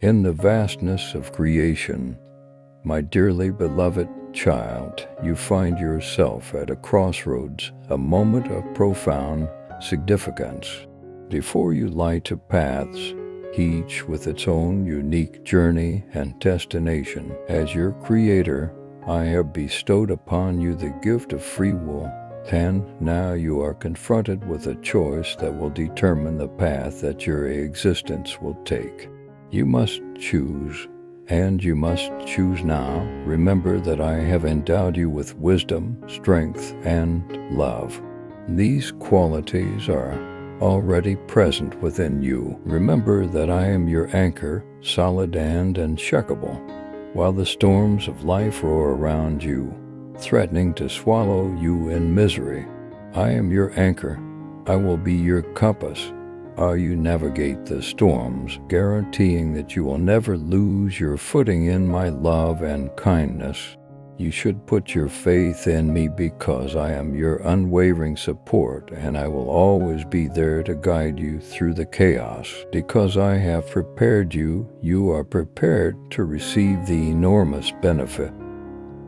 In the vastness of creation, my dearly beloved child, you find yourself at a crossroads, a moment of profound significance. Before you lie two paths, each with its own unique journey and destination. As your Creator, I have bestowed upon you the gift of free will, and now you are confronted with a choice that will determine the path that your existence will take. You must choose, and you must choose now. Remember that I have endowed you with wisdom, strength, and love. These qualities are already present within you. Remember that I am your anchor, solid and unshakable. While the storms of life roar around you, threatening to swallow you in misery, I am your anchor. I will be your compass while you navigate the storms, guaranteeing that you will never lose your footing in my love and kindness. You should put your faith in me because I am your unwavering support, and I will always be there to guide you through the chaos. Because I have prepared you, you are prepared to receive the enormous benefit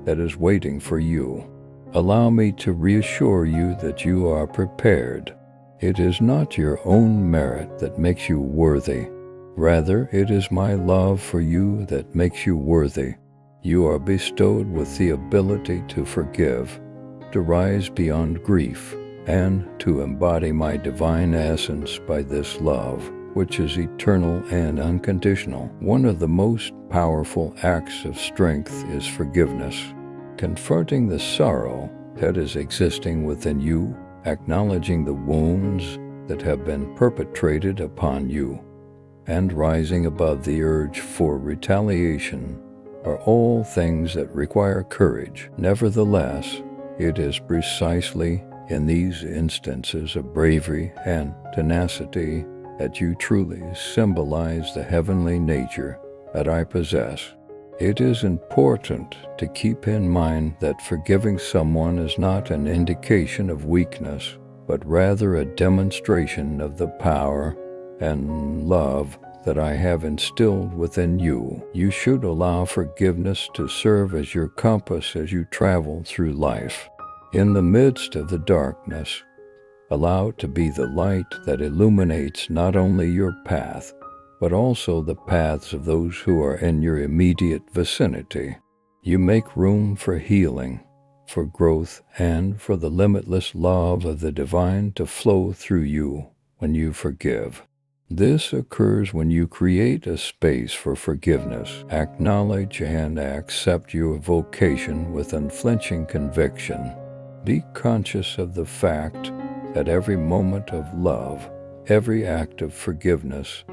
that is waiting for you. Allow me to reassure you that you are prepared. It is not your own merit that makes you worthy. Rather, it is my love for you that makes you worthy. You are bestowed with the ability to forgive, to rise beyond grief, and to embody my divine essence by this love, which is eternal and unconditional. One of the most powerful acts of strength is forgiveness. Confronting the sorrow that is existing within you, acknowledging the wounds that have been perpetrated upon you, and rising above the urge for retaliation are all things that require courage. Nevertheless, it is precisely in these instances of bravery and tenacity that you truly symbolize the heavenly nature that I possess. It is important to keep in mind that forgiving someone is not an indication of weakness, but rather a demonstration of the power and love that I have instilled within you. You should allow forgiveness to serve as your compass as you travel through life. In the midst of the darkness, allow it to be the light that illuminates not only your path, but also the paths of those who are in your immediate vicinity. You make room for healing, for growth, and for the limitless love of the divine to flow through you when you forgive. This occurs when you create a space for forgiveness, acknowledge and accept your vocation with unflinching conviction. Be conscious of the fact that every moment of love, every act of forgiveness,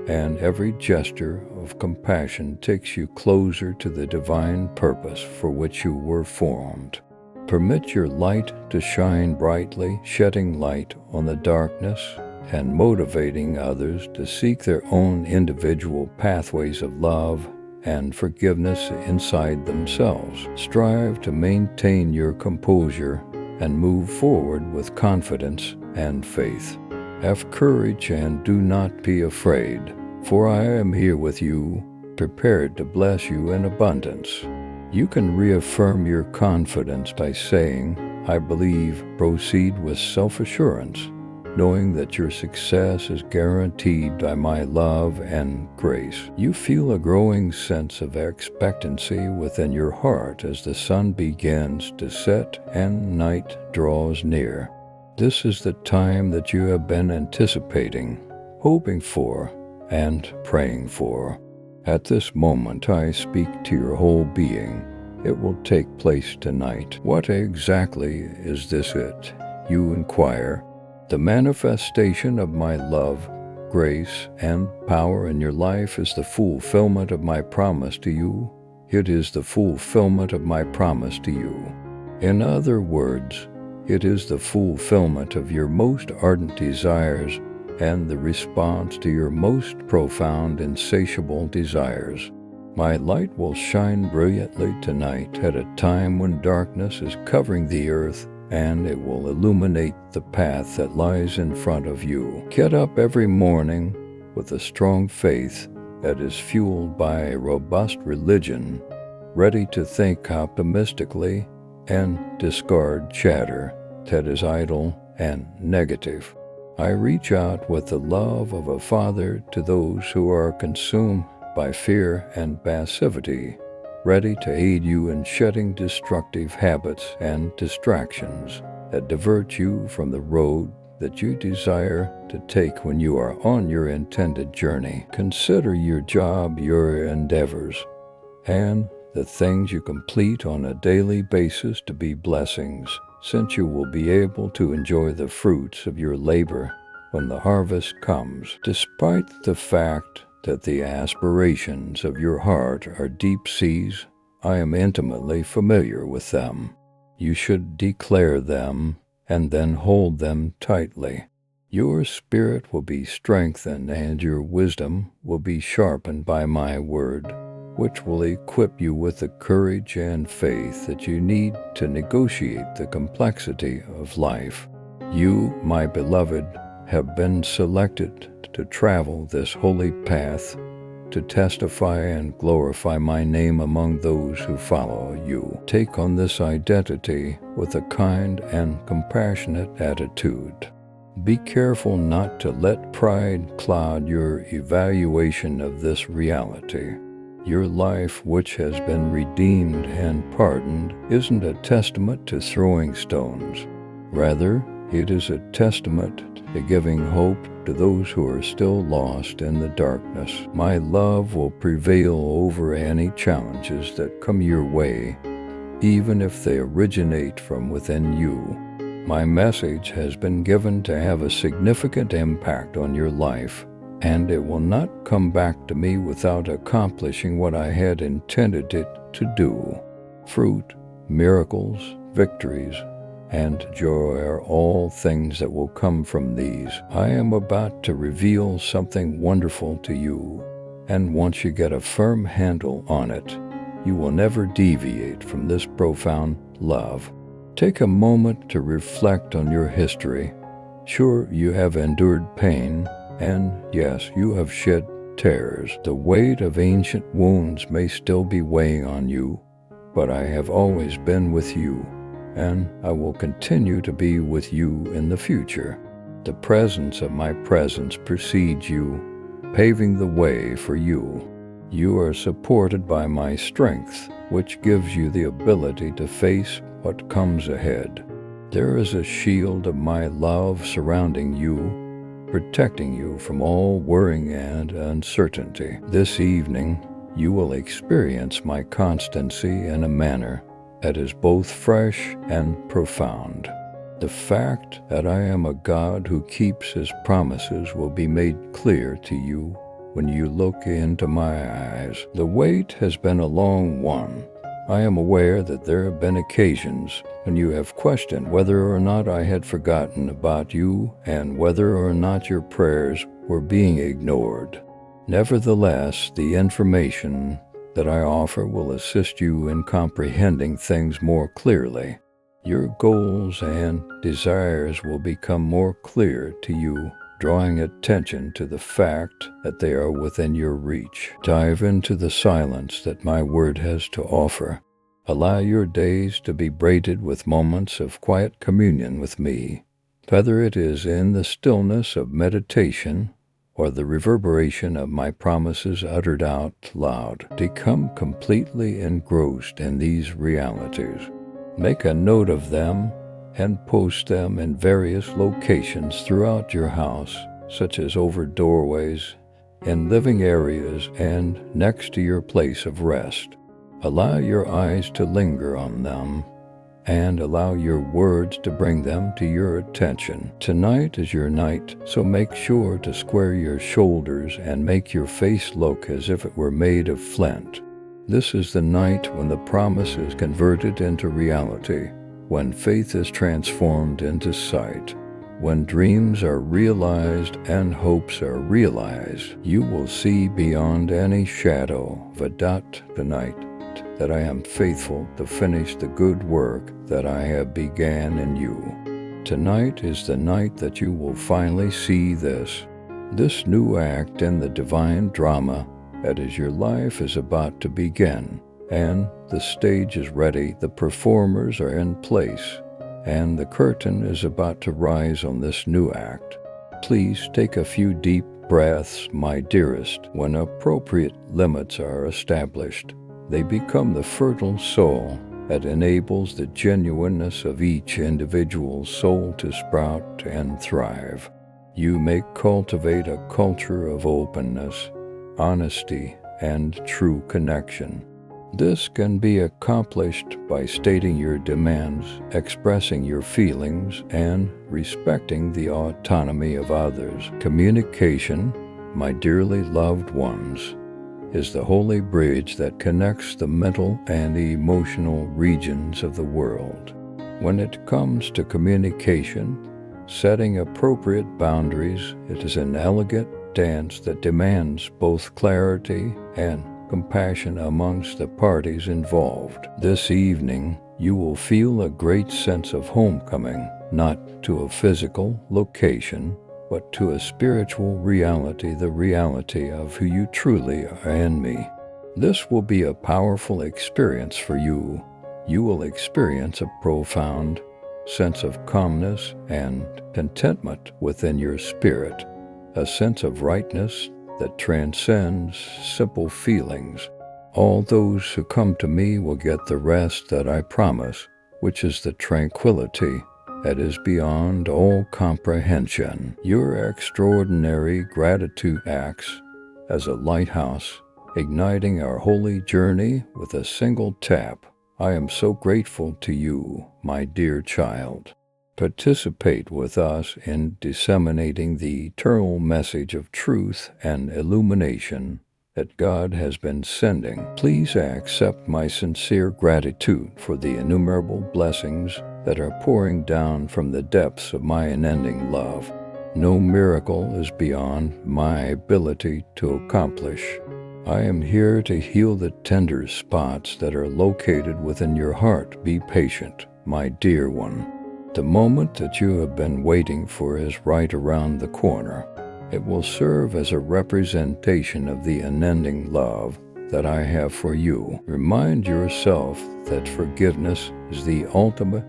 and every gesture of compassion takes you closer to the divine purpose for which you were formed. Permit your light to shine brightly, shedding light on the darkness and motivating others to seek their own individual pathways of love and forgiveness inside themselves. Strive to maintain your composure and move forward with confidence and faith. Have courage and do not be afraid, for I am here with you, prepared to bless you in abundance. You can reaffirm your confidence by saying, I believe, proceed with self-assurance, knowing that your success is guaranteed by my love and grace. You feel a growing sense of expectancy within your heart as the sun begins to set and night draws near. This is the time that you have been anticipating, hoping for, and praying for. At this moment, I speak to your whole being. It will take place tonight. What exactly is this it? You inquire. The manifestation of my love, grace, and power in your life is the fulfillment of my promise to you. It is the fulfillment of my promise to you. In other words, it is the fulfillment of your most ardent desires and the response to your most profound, insatiable desires. My light will shine brilliantly tonight at a time when darkness is covering the earth, and it will illuminate the path that lies in front of you. Get up every morning with a strong faith that is fueled by a robust religion, ready to think optimistically and discard chatter that is idle and negative. I reach out with the love of a father to those who are consumed by fear and passivity, ready to aid you in shedding destructive habits and distractions that divert you from the road that you desire to take when you are on your intended journey. Consider your job, your endeavors, and the things you complete on a daily basis to be blessings, since you will be able to enjoy the fruits of your labor when the harvest comes. Despite the fact that the aspirations of your heart are deep seas, I am intimately familiar with them. You should declare them and then hold them tightly. Your spirit will be strengthened and your wisdom will be sharpened by my word, which will equip you with the courage and faith that you need to negotiate the complexity of life. You, my beloved, have been selected to travel this holy path, to testify and glorify my name among those who follow you. Take on this identity with a kind and compassionate attitude. Be careful not to let pride cloud your evaluation of this reality. Your life, which has been redeemed and pardoned, isn't a testament to throwing stones. Rather, it is a testament to giving hope to those who are still lost in the darkness. My love will prevail over any challenges that come your way, even if they originate from within you. My message has been given to have a significant impact on your life, and it will not come back to me without accomplishing what I had intended it to do. Fruit, miracles, victories, and joy are all things that will come from these. I am about to reveal something wonderful to you, and once you get a firm handle on it, you will never deviate from this profound love. Take a moment to reflect on your history. Sure, you have endured pain, and yes, you have shed tears. The weight of ancient wounds may still be weighing on you, but I have always been with you, and I will continue to be with you in the future. The presence of my presence precedes you, paving the way for you. You are supported by my strength, which gives you the ability to face what comes ahead. There is a shield of my love surrounding you, protecting you from all worrying and uncertainty. This evening, you will experience my constancy in a manner that is both fresh and profound. The fact that I am a God who keeps his promises will be made clear to you when you look into my eyes. The wait has been a long one. I am aware that there have been occasions when you have questioned whether or not I had forgotten about you and whether or not your prayers were being ignored. Nevertheless, the information that I offer will assist you in comprehending things more clearly. Your goals and desires will become more clear to you, drawing attention to the fact that they are within your reach. Dive into the silence that my word has to offer. Allow your days to be braided with moments of quiet communion with me, whether it is in the stillness of meditation or the reverberation of my promises uttered out loud. Become completely engrossed in these realities. Make a note of them and post them in various locations throughout your house, such as over doorways, in living areas, and next to your place of rest. Allow your eyes to linger on them, and allow your words to bring them to your attention. Tonight is your night, so make sure to square your shoulders and make your face look as if it were made of flint. This is the night when the promise is converted into reality, when faith is transformed into sight, when dreams are realized and hopes are realized. You will see beyond any shadow of a doubt tonight that I am faithful to finish the good work that I have began in you. Tonight is the night that you will finally see this new act in the divine drama as your life is about to begin, and the stage is ready, the performers are in place, and the curtain is about to rise on this new act. Please take a few deep breaths, my dearest. When appropriate limits are established, they become the fertile soil that enables the genuineness of each individual soul to sprout and thrive. You may cultivate a culture of openness, honesty, and true connection. This can be accomplished by stating your demands, expressing your feelings, and respecting the autonomy of others. Communication, my dearly loved ones, is the holy bridge that connects the mental and emotional regions of the world. When it comes to communication, setting appropriate boundaries, it is an elegant dance that demands both clarity and compassion amongst the parties involved. This evening, you will feel a great sense of homecoming, not to a physical location, but to a spiritual reality, the reality of who you truly are in me. This will be a powerful experience for you. You will experience a profound sense of calmness and contentment within your spirit, a sense of rightness that transcends simple feelings. All those who come to me will get the rest that I promise, which is the tranquility that is beyond all comprehension. Your extraordinary gratitude acts as a lighthouse, igniting our holy journey with a single tap. I am so grateful to you, my dear child. Participate with us in disseminating the eternal message of truth and illumination that God has been sending. Please accept my sincere gratitude for the innumerable blessings that are pouring down from the depths of my unending love. No miracle is beyond my ability to accomplish. I am here to heal the tender spots that are located within your heart. Be patient, my dear one. The moment that you have been waiting for is right around the corner. It will serve as a representation of the unending love that I have for you. Remind yourself that forgiveness is the ultimate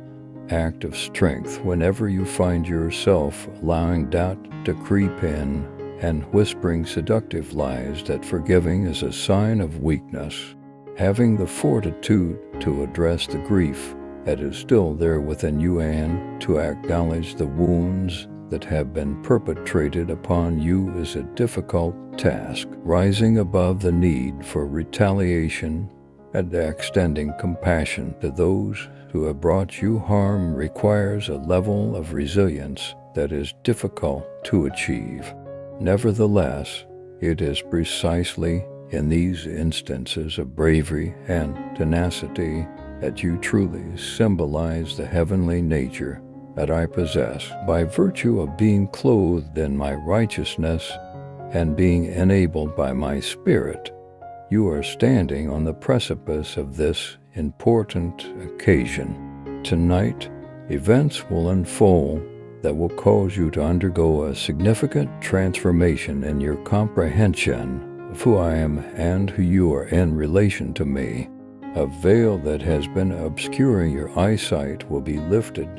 act of strength whenever you find yourself allowing doubt to creep in and whispering seductive lies that forgiving is a sign of weakness. Having the fortitude to address the grief that is still there within you and to acknowledge the wounds that have been perpetrated upon you is a difficult task. Rising above the need for retaliation and extending compassion to those who have brought you harm requires a level of resilience that is difficult to achieve. Nevertheless, it is precisely in these instances of bravery and tenacity that you truly symbolize the heavenly nature that I possess. By virtue of being clothed in my righteousness and being enabled by my Spirit, you are standing on the precipice of this important occasion. Tonight, events will unfold that will cause you to undergo a significant transformation in your comprehension of who I am and who you are in relation to me. A veil that has been obscuring your eyesight will be lifted,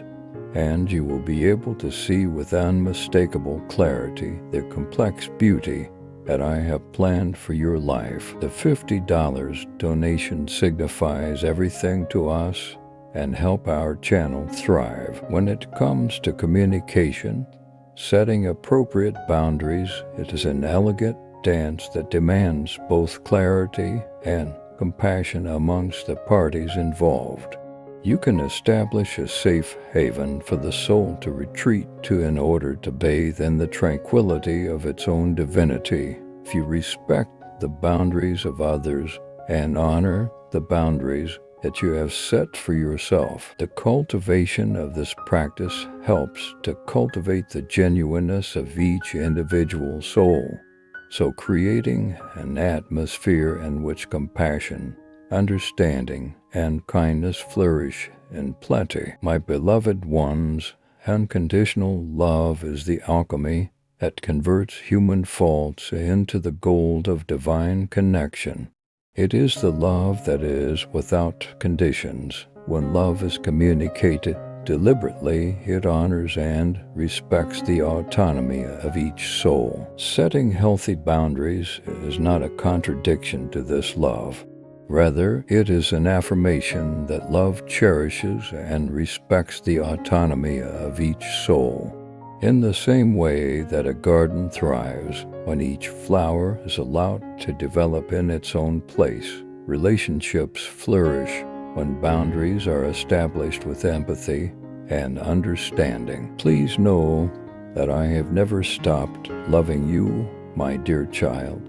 and you will be able to see with unmistakable clarity the complex beauty that I have planned for your life. The $50 donation signifies everything to us and help our channel thrive. When it comes to communication, setting appropriate boundaries, it is an elegant dance that demands both clarity and compassion amongst the parties involved. You can establish a safe haven for the soul to retreat to in order to bathe in the tranquility of its own divinity. If you respect the boundaries of others and honor the boundaries that you have set for yourself, the cultivation of this practice helps to cultivate the genuineness of each individual soul. So creating an atmosphere in which compassion, understanding, and kindness flourish in plenty. My beloved ones, unconditional love is the alchemy that converts human faults into the gold of divine connection. It is the love that is without conditions. When love is communicated deliberately, it honors and respects the autonomy of each soul. Setting healthy boundaries is not a contradiction to this love. Rather, it is an affirmation that love cherishes and respects the autonomy of each soul. In the same way that a garden thrives when each flower is allowed to develop in its own place, relationships flourish when boundaries are established with empathy and understanding. Please know that I have never stopped loving you, my dear child,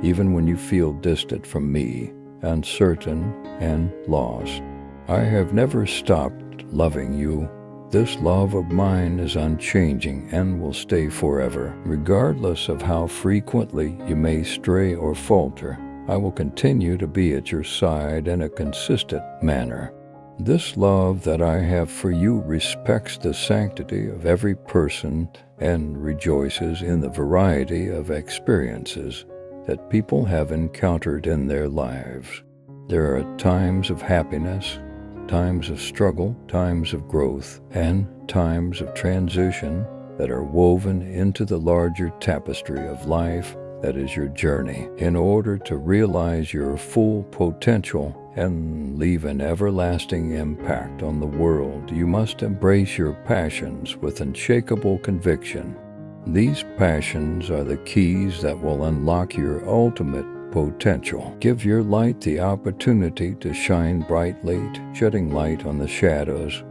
even when you feel distant from me, uncertain and lost. I have never stopped loving you. This love of mine is unchanging and will stay forever. Regardless of how frequently you may stray or falter, I will continue to be at your side in a consistent manner. This love that I have for you respects the sanctity of every person and rejoices in the variety of experiences that people have encountered in their lives. There are times of happiness, times of struggle, times of growth, and times of transition that are woven into the larger tapestry of life that is your journey. In order to realize your full potential and leave an everlasting impact on the world, you must embrace your passions with unshakable conviction. These passions are the keys that will unlock your ultimate potential. Give your light the opportunity to shine brightly, shedding light on the shadows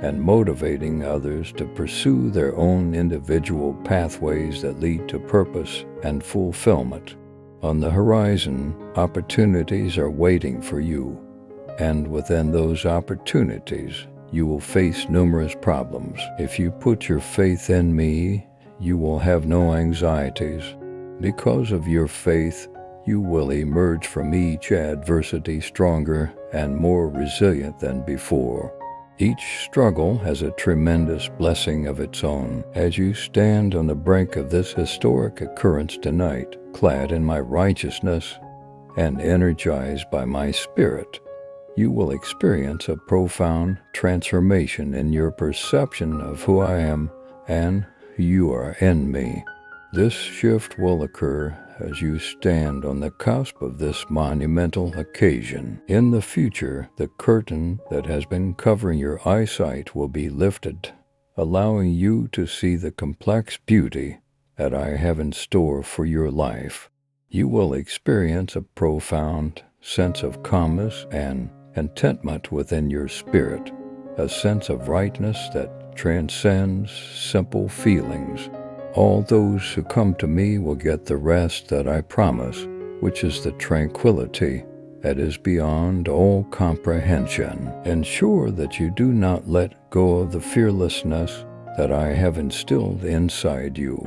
and motivating others to pursue their own individual pathways that lead to purpose and fulfillment. On the horizon, opportunities are waiting for you, and within those opportunities, you will face numerous problems. If you put your faith in me, you will have no anxieties. Because of your faith, you will emerge from each adversity stronger and more resilient than before. Each struggle has a tremendous blessing of its own. As you stand on the brink of this historic occurrence tonight, clad in my righteousness and energized by my spirit, you will experience a profound transformation in your perception of who I am and who you are in me. This shift will occur as you stand on the cusp of this monumental occasion. In the future, the curtain that has been covering your eyesight will be lifted, allowing you to see the complex beauty that I have in store for your life. You will experience a profound sense of calmness and contentment within your spirit, a sense of rightness that transcends simple feelings. All those who come to me will get the rest that I promise, which is the tranquility that is beyond all comprehension. Ensure that you do not let go of the fearlessness that I have instilled inside you.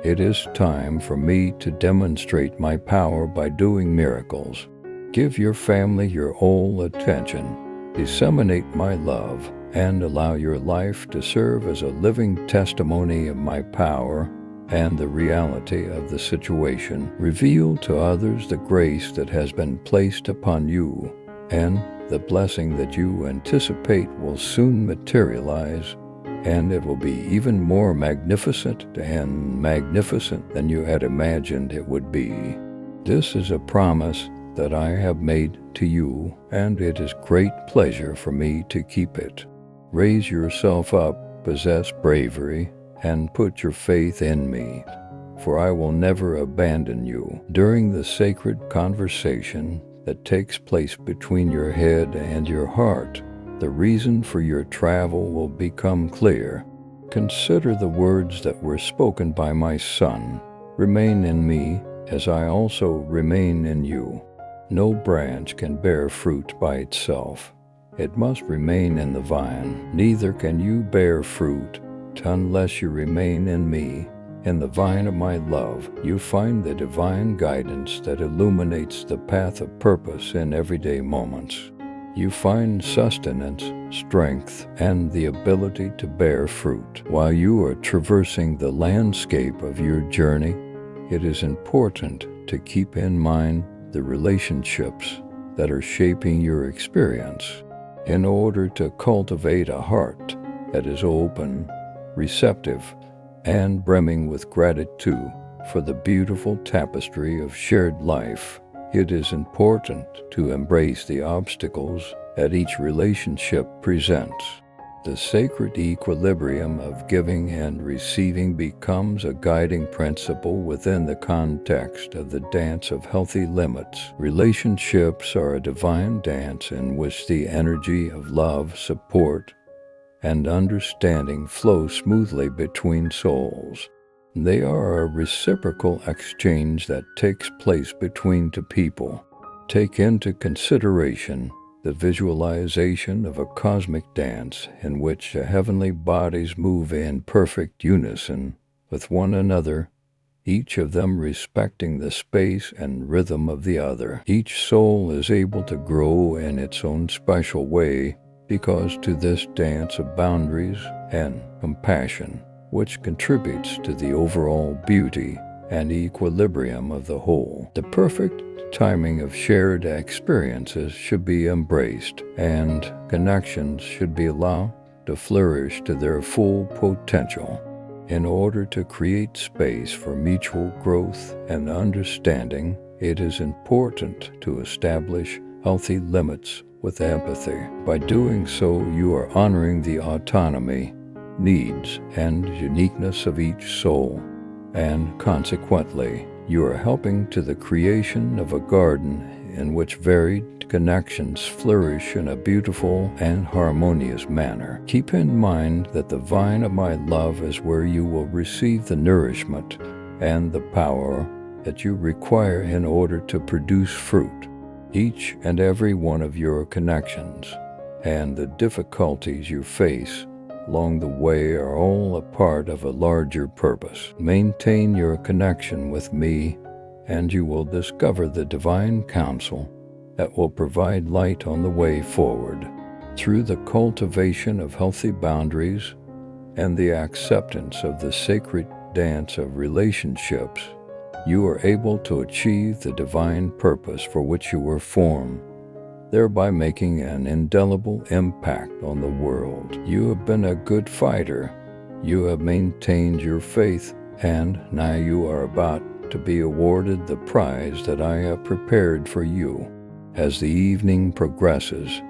It is time for me to demonstrate my power by doing miracles. Give your family your whole attention. Disseminate my love and allow your life to serve as a living testimony of my power and the reality of the situation. Reveal to others the grace that has been placed upon you, and the blessing that you anticipate will soon materialize, and it will be even more magnificent than you had imagined it would be. This is a promise that I have made to you, and it is great pleasure for me to keep it. Raise yourself up, possess bravery, and put your faith in me, for I will never abandon you. During the sacred conversation that takes place between your head and your heart, the reason for your travel will become clear. Consider the words that were spoken by my Son. Remain in me, as I also remain in you. No branch can bear fruit by itself. It must remain in the vine. Neither can you bear fruit unless you remain in me. In the vine of my love, you find the divine guidance that illuminates the path of purpose in everyday moments. You find sustenance, strength, and the ability to bear fruit. While you are traversing the landscape of your journey, it is important to keep in mind the relationships that are shaping your experience. In order to cultivate a heart that is open, receptive, and brimming with gratitude for the beautiful tapestry of shared life, it is important to embrace the obstacles that each relationship presents. The sacred equilibrium of giving and receiving becomes a guiding principle within the context of the dance of healthy limits. Relationships are a divine dance in which the energy of love, support, and understanding flow smoothly between souls. They are a reciprocal exchange that takes place between two people. Take into consideration the visualization of a cosmic dance in which the heavenly bodies move in perfect unison with one another, each of them respecting the space and rhythm of the other. Each soul is able to grow in its own special way because to this dance of boundaries and compassion, which contributes to the overall beauty and equilibrium of the whole. The perfect timing of shared experiences should be embraced, and connections should be allowed to flourish to their full potential. In order to create space for mutual growth and understanding, it is important to establish healthy limits with empathy. By doing so, you are honoring the autonomy, needs, and uniqueness of each soul, and consequently, you are helping to the creation of a garden in which varied connections flourish in a beautiful and harmonious manner. Keep in mind that the vine of my love is where you will receive the nourishment and the power that you require in order to produce fruit. Each and every one of your connections and the difficulties you face along the way are all a part of a larger purpose. Maintain your connection with me, and you will discover the divine counsel that will provide light on the way forward. Through the cultivation of healthy boundaries and the acceptance of the sacred dance of relationships, you are able to achieve the divine purpose for which you were formed, thereby making an indelible impact on the world. You have been a good fighter. You have maintained your faith, and now you are about to be awarded the prize that I have prepared for you. As the evening progresses,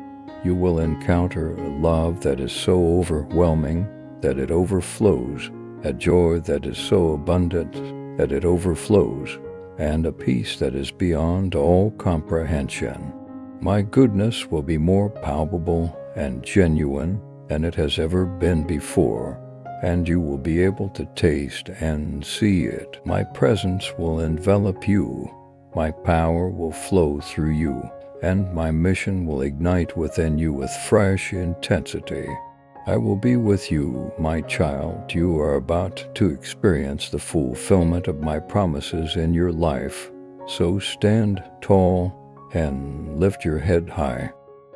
you will encounter a love that is so overwhelming that it overflows, a joy that is so abundant that it overflows, and a peace that is beyond all comprehension. My goodness will be more palpable and genuine than it has ever been before, and you will be able to taste and see it. My presence will envelop you, my power will flow through you, and my mission will ignite within you with fresh intensity. I will be with you, my child. You are about to experience the fulfillment of my promises in your life, so stand tall and lift your head high.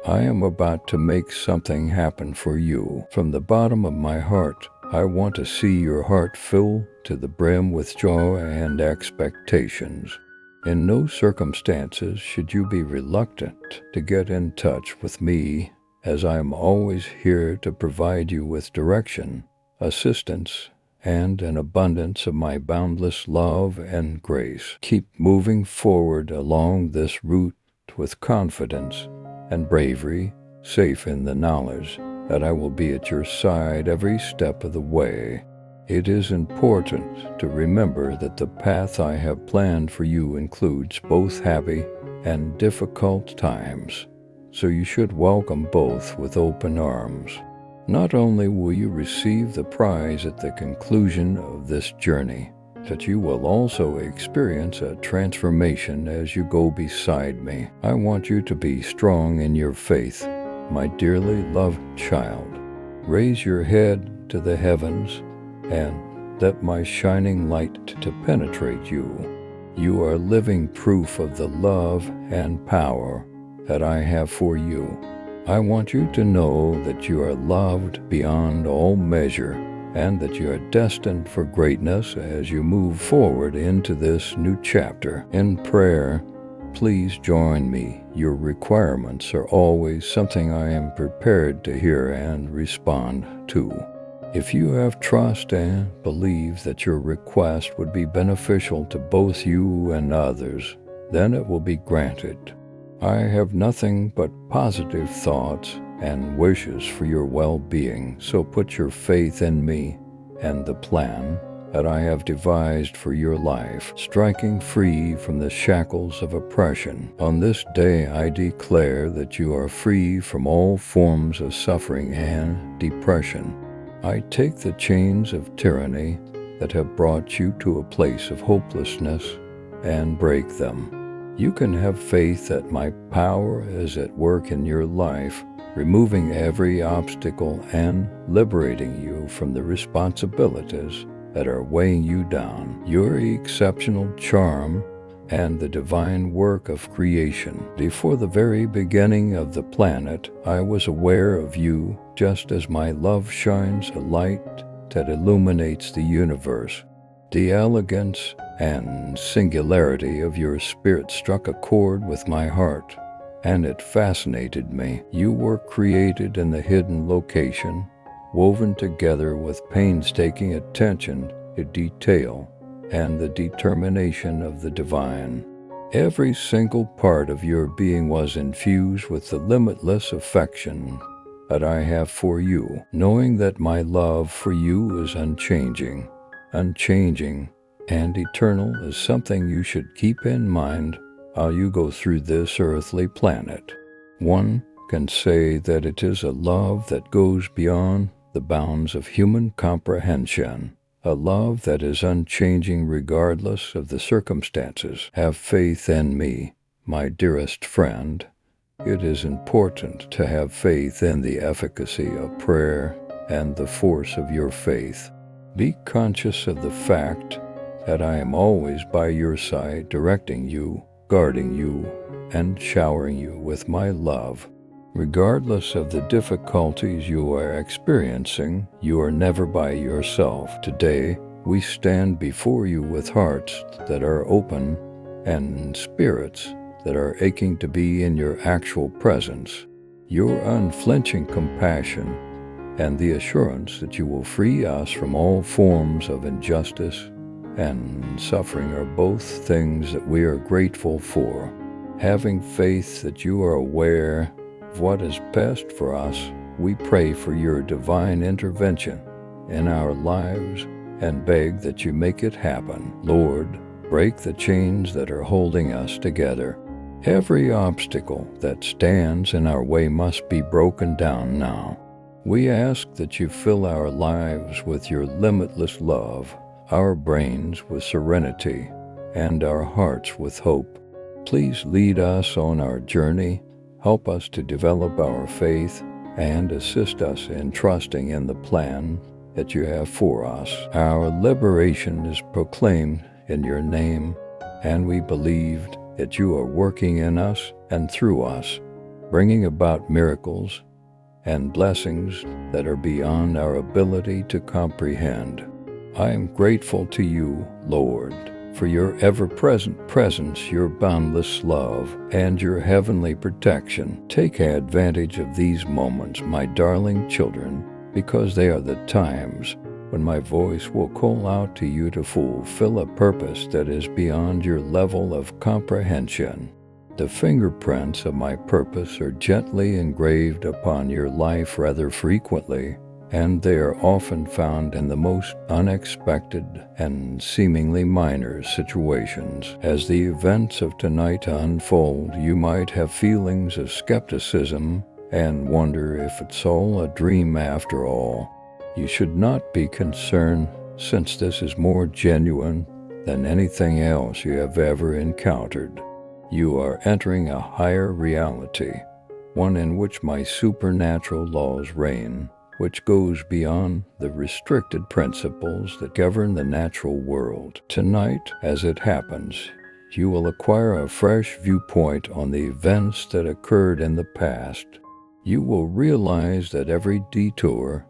I am about to make something happen for you. From the bottom of my heart, I want to see your heart fill to the brim with joy and expectations. In no circumstances should you be reluctant to get in touch with me, as I am always here to provide you with direction, assistance, and an abundance of my boundless love and grace. Keep moving forward along this route with confidence and bravery, safe in the knowledge that I will be at your side every step of the way. It is important to remember that the path I have planned for you includes both happy and difficult times, so you should welcome both with open arms. Not only will you receive the prize at the conclusion of this journey, but you will also experience a transformation as you go beside me. I want you to be strong in your faith, my dearly loved child. Raise your head to the heavens and let my shining light to penetrate you. You are living proof of the love and power that I have for you. I want you to know that you are loved beyond all measure and that you are destined for greatness as you move forward into this new chapter. In prayer, please join me. Your requirements are always something I am prepared to hear and respond to. If you have trust and believe that your request would be beneficial to both you and others, then it will be granted. I have nothing but positive thoughts and wishes for your well-being, so put your faith in me and the plan that I have devised for your life, striking free from the shackles of oppression. On this day I declare that you are free from all forms of suffering and depression. I take the chains of tyranny that have brought you to a place of hopelessness and break them. You can have faith that my power is at work in your life, removing every obstacle and liberating you from the responsibilities that are weighing you down. Your exceptional charm and the divine work of creation. Before the very beginning of the planet, I was aware of you, just as my love shines a light that illuminates the universe. The elegance and singularity of your spirit struck a chord with my heart, and it fascinated me. You were created in the hidden location, woven together with painstaking attention to detail and the determination of the divine. Every single part of your being was infused with the limitless affection that I have for you, knowing that my love for you is unchanging and eternal is something you should keep in mind while you go through this earthly planet. One can say that it is a love that goes beyond the bounds of human comprehension, a love that is unchanging regardless of the circumstances. Have faith in me, my dearest friend. It is important to have faith in the efficacy of prayer and the force of your faith. Be conscious of the fact that I am always by your side, directing you, guarding you, and showering you with my love. Regardless of the difficulties you are experiencing, you are never by yourself. Today, we stand before you with hearts that are open and spirits that are aching to be in your actual presence. Your unflinching compassion and the assurance that you will free us from all forms of injustice and suffering are both things that we are grateful for. Having faith that you are aware of what is best for us, we pray for your divine intervention in our lives and beg that you make it happen. Lord, break the chains that are holding us together. Every obstacle that stands in our way must be broken down now. We ask that you fill our lives with your limitless love, our brains with serenity, and our hearts with hope. Please lead us on our journey, help us to develop our faith, and assist us in trusting in the plan that you have for us. Our liberation is proclaimed in your name, and we believed that you are working in us and through us, bringing about miracles and blessings that are beyond our ability to comprehend. I am grateful to you, Lord, for your ever-present presence, your boundless love, and your heavenly protection. Take advantage of these moments, my darling children, because they are the times when my voice will call out to you to fulfill a purpose that is beyond your level of comprehension. The fingerprints of my purpose are gently engraved upon your life rather frequently, and they are often found in the most unexpected and seemingly minor situations. As the events of tonight unfold, you might have feelings of skepticism and wonder if it's all a dream after all. You should not be concerned, since this is more genuine than anything else you have ever encountered. You are entering a higher reality, one in which my supernatural laws reign, which goes beyond the restricted principles that govern the natural world. Tonight, as it happens, you will acquire a fresh viewpoint on the events that occurred in the past. You will realize that every detour,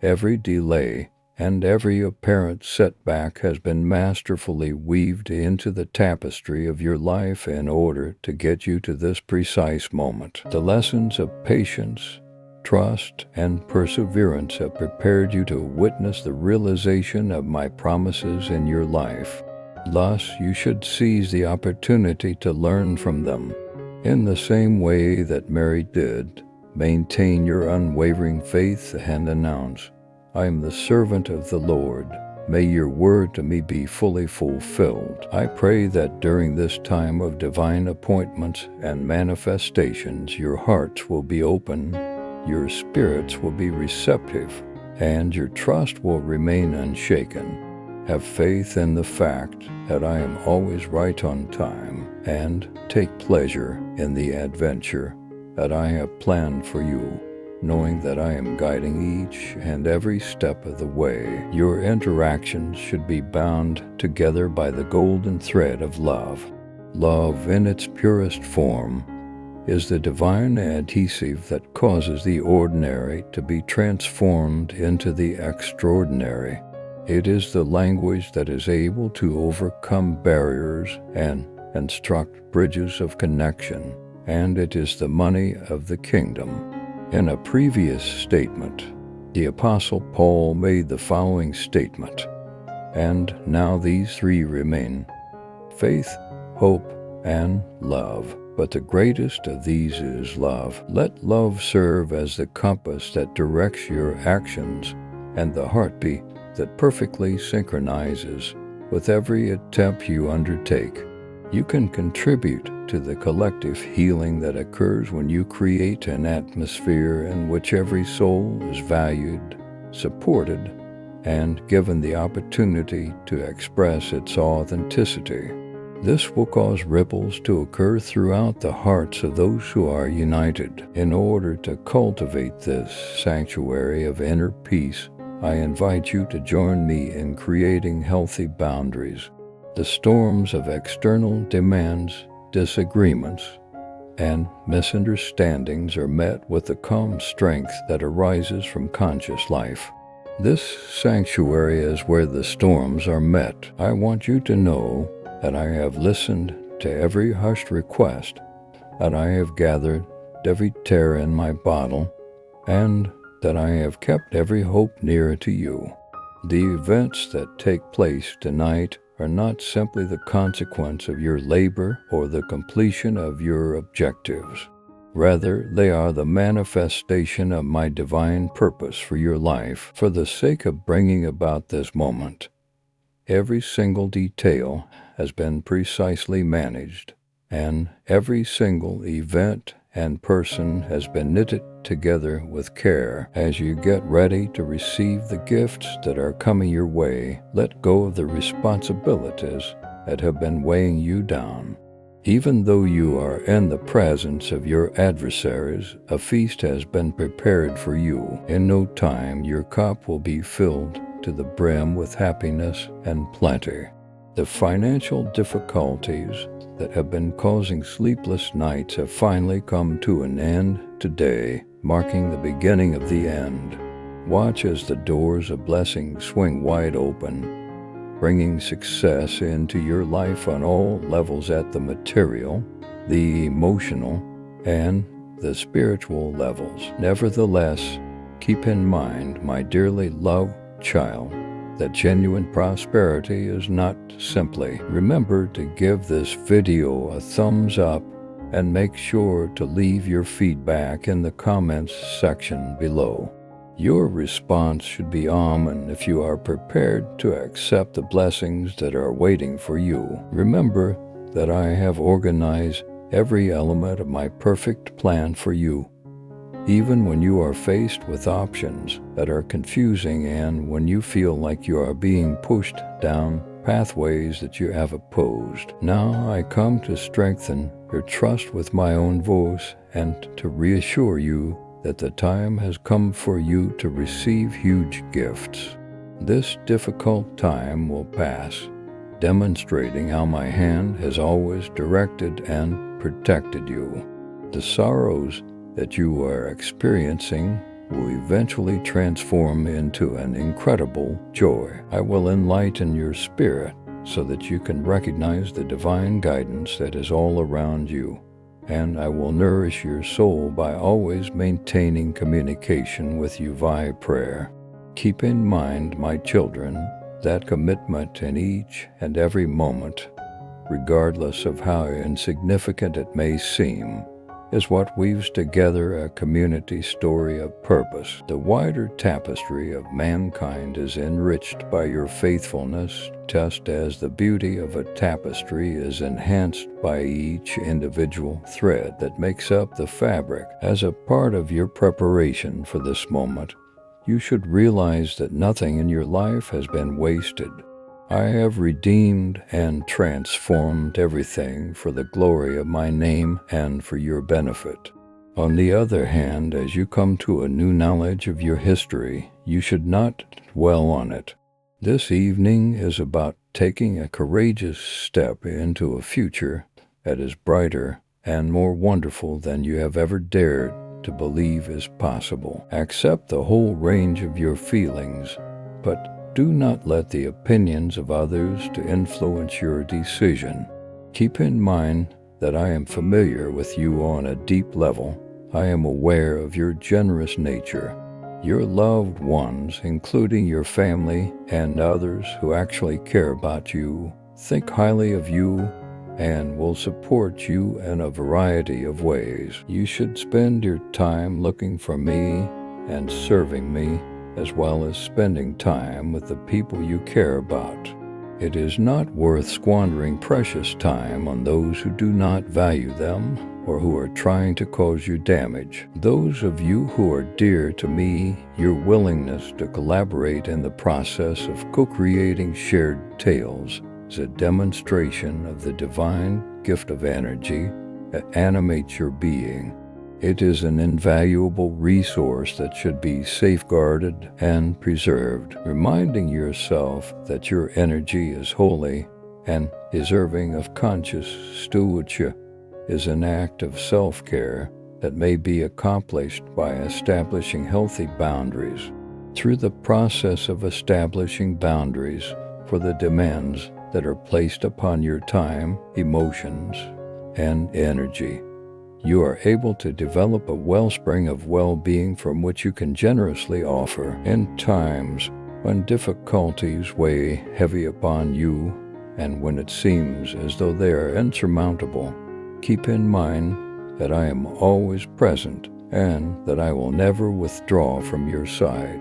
every delay, and every apparent setback has been masterfully weaved into the tapestry of your life in order to get you to this precise moment. The lessons of patience, trust, and perseverance have prepared you to witness the realization of my promises in your life. Thus, you should seize the opportunity to learn from them. In the same way that Mary did, maintain your unwavering faith and announce, "I am the servant of the Lord. May your word to me be fully fulfilled." I pray that during this time of divine appointments and manifestations, your hearts will be open, your spirits will be receptive, and your trust will remain unshaken. Have faith in the fact that I am always right on time, and take pleasure in the adventure that I have planned for you, knowing that I am guiding each and every step of the way. Your interactions should be bound together by the golden thread of love. Love, in its purest form, is the divine adhesive that causes the ordinary to be transformed into the extraordinary. It is the language that is able to overcome barriers and construct bridges of connection, and it is the money of the kingdom. In a previous statement, the Apostle Paul made the following statement, "And now these three remain: faith, hope, and love. But the greatest of these is love. Let love serve as the compass that directs your actions and the heartbeat that perfectly synchronizes with every attempt you undertake. You can contribute to the collective healing that occurs when you create an atmosphere in which every soul is valued, supported, and given the opportunity to express its authenticity. This will cause ripples to occur throughout the hearts of those who are united. In order to cultivate this sanctuary of inner peace, I invite you to join me in creating healthy boundaries. The storms of external demands, disagreements, and misunderstandings are met with the calm strength that arises from conscious life. This sanctuary is where the storms are met. I want you to know that I have listened to every hushed request, that I have gathered every tear in my bottle, and that I have kept every hope near to you. The events that take place tonight are not simply the consequence of your labor or the completion of your objectives. Rather, they are the manifestation of my divine purpose for your life. For the sake of bringing about this moment, every single detail has been precisely managed, and every single event and person has been knitted together with care. As you get ready to receive the gifts that are coming your way, let go of the responsibilities that have been weighing you down. Even though you are in the presence of your adversaries, a feast has been prepared for you. In no time, your cup will be filled to the brim with happiness and plenty. The financial difficulties that have been causing sleepless nights have finally come to an end today, marking the beginning of the end. Watch as the doors of blessing swing wide open, bringing success into your life on all levels at the material, the emotional, and the spiritual levels. Nevertheless, keep in mind, my dearly loved child, that genuine prosperity is not simply. Remember to give this video a thumbs up and make sure to leave your feedback in the comments section below. Your response should be Amen if you are prepared to accept the blessings that are waiting for you. Remember that I have organized every element of my perfect plan for you, even when you are faced with options that are confusing and when you feel like you are being pushed down pathways that you have opposed. Now I come to strengthen your trust with my own voice and to reassure you that the time has come for you to receive huge gifts. This difficult time will pass, demonstrating how my hand has always directed and protected you. The sorrows that you are experiencing will eventually transform into an incredible joy. I will enlighten your spirit so that you can recognize the divine guidance that is all around you. And I will nourish your soul by always maintaining communication with you via prayer. Keep in mind, my children, that commitment in each and every moment, regardless of how insignificant it may seem, is what weaves together a community story of purpose. The wider tapestry of mankind is enriched by your faithfulness, just as the beauty of a tapestry is enhanced by each individual thread that makes up the fabric. As a part of your preparation for this moment, you should realize that nothing in your life has been wasted. I have redeemed and transformed everything for the glory of my name and for your benefit. On the other hand, as you come to a new knowledge of your history, you should not dwell on it. This evening is about taking a courageous step into a future that is brighter and more wonderful than you have ever dared to believe is possible. Accept the whole range of your feelings, but do not let the opinions of others to influence your decision. Keep in mind that I am familiar with you on a deep level. I am aware of your generous nature. Your loved ones, including your family and others who actually care about you, think highly of you and will support you in a variety of ways. You should spend your time looking for me and serving me, as well as spending time with the people you care about. It is not worth squandering precious time on those who do not value them or who are trying to cause you damage. Those of you who are dear to me, your willingness to collaborate in the process of co-creating shared tales is a demonstration of the divine gift of energy that animates your being. It is an invaluable resource that should be safeguarded and preserved. Reminding yourself that your energy is holy and deserving of conscious stewardship is an act of self-care that may be accomplished by establishing healthy boundaries. Through the process of establishing boundaries for the demands that are placed upon your time, emotions, and energy, you are able to develop a wellspring of well-being from which you can generously offer. In times when difficulties weigh heavy upon you and when it seems as though they are insurmountable, keep in mind that I am always present and that I will never withdraw from your side.